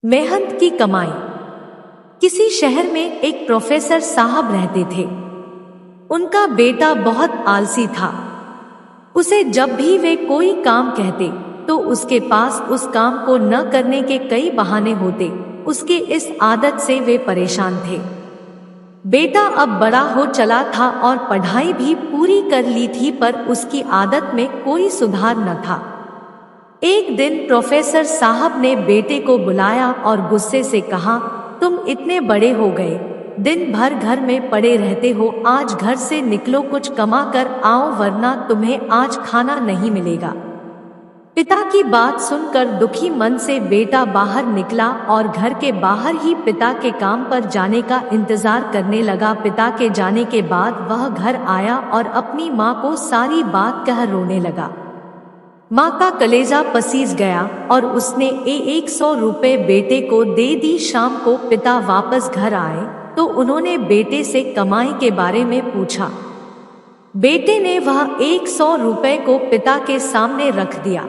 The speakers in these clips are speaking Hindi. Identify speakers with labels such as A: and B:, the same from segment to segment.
A: मेहनत की कमाई। किसी शहर में एक प्रोफेसर साहब रहते थे। उनका बेटा बहुत आलसी था। उसे जब भी वे कोई काम कहते तो उसके पास उस काम को न करने के कई बहाने होते। उसके इस आदत से वे परेशान थे। बेटा अब बड़ा हो चला था और पढ़ाई भी पूरी कर ली थी, पर उसकी आदत में कोई सुधार न था। एक दिन प्रोफेसर साहब ने बेटे को बुलाया और गुस्से से कहा, तुम इतने बड़े हो गए, दिन भर घर में पड़े रहते हो। आज घर से निकलो, कुछ कमा कर आओ, वरना तुम्हें आज खाना नहीं मिलेगा। पिता की बात सुनकर दुखी मन से बेटा बाहर निकला और घर के बाहर ही पिता के काम पर जाने का इंतजार करने लगा। पिता के जाने के बाद वह घर आया और अपनी माँ को सारी बात कह रोने लगा। माँ का कलेजा पसीज गया और उसने 100 रुपए बेटे को दे दी। शाम को पिता वापस घर आए तो उन्होंने बेटे से कमाई के बारे में पूछा। बेटे ने वह 100 रुपए को पिता के सामने रख दिया।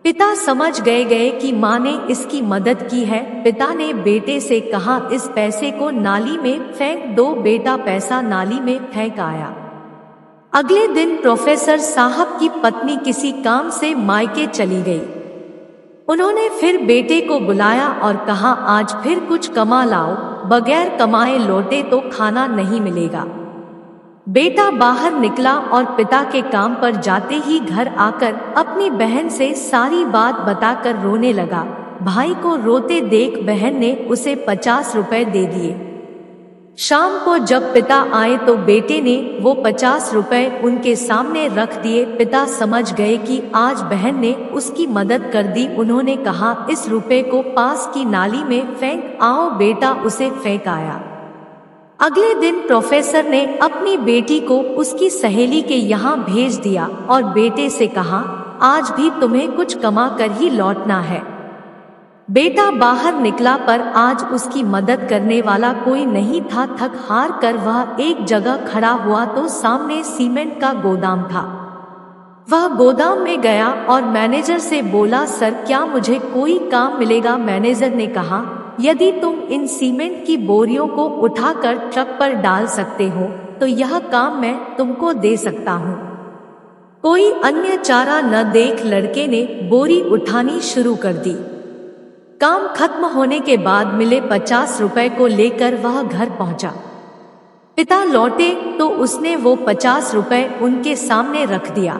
A: पिता समझ गए कि माँ ने इसकी मदद की है। पिता ने बेटे से कहा, इस पैसे को नाली में फेंक दो। बेटा पैसा नाली में फेंक आया। अगले दिन प्रोफेसर साहब की पत्नी किसी काम से मायके चली गई। उन्होंने फिर बेटे को बुलाया और कहा, आज फिर कुछ कमा लाओ, बगैर कमाए लौटे तो खाना नहीं मिलेगा। बेटा बाहर निकला और पिता के काम पर जाते ही घर आकर अपनी बहन से सारी बात बताकर रोने लगा। भाई को रोते देख बहन ने उसे 50 रुपए दे दिए। शाम को जब पिता आए तो बेटे ने वो 50 रुपए उनके सामने रख दिए। पिता समझ गए कि आज बहन ने उसकी मदद कर दी। उन्होंने कहा, इस रुपए को पास की नाली में फेंक आओ। बेटा उसे फेंक आया। अगले दिन प्रोफेसर ने अपनी बेटी को उसकी सहेली के यहाँ भेज दिया और बेटे से कहा, आज भी तुम्हें कुछ कमा कर ही लौटना है। बेटा बाहर निकला पर आज उसकी मदद करने वाला कोई नहीं था। थक हार कर वह एक जगह खड़ा हुआ तो सामने सीमेंट का गोदाम था। वह गोदाम में गया और मैनेजर से बोला, सर क्या मुझे कोई काम मिलेगा? मैनेजर ने कहा, यदि तुम इन सीमेंट की बोरियों को उठाकर ट्रक पर डाल सकते हो तो यह काम मैं तुमको दे सकता हूँ। कोई अन्य चारा न देख लड़के ने बोरी उठानी शुरू कर दी। काम खत्म होने के बाद मिले 50 रुपए को लेकर वह घर पहुंचा। पिता लौटे तो उसने वो 50 रुपए उनके सामने रख दिया।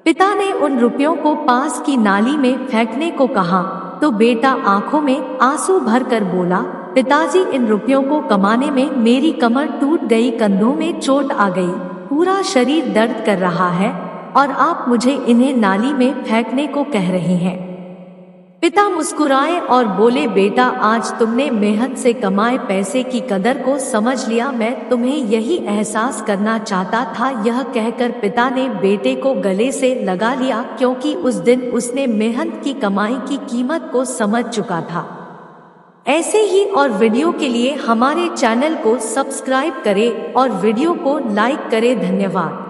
A: पिता ने उन रुपयों को पास की नाली में फेंकने को कहा तो बेटा आंखों में आंसू भरकर बोला, पिताजी इन रुपयों को कमाने में मेरी कमर टूट गई, कंधों में चोट आ गई, पूरा शरीर दर्द कर रहा है और आप मुझे इन्हें नाली में फेंकने को कह रहे हैं। पिता मुस्कुराए और बोले, बेटा आज तुमने मेहनत से कमाए पैसे की कदर को समझ लिया। मैं तुम्हें यही एहसास करना चाहता था। यह कहकर पिता ने बेटे को गले से लगा लिया, क्योंकि उस दिन उसने मेहनत की कमाई की कीमत को समझ चुका था। ऐसे ही और वीडियो के लिए हमारे चैनल को सब्सक्राइब करें और वीडियो को लाइक करें। धन्यवाद।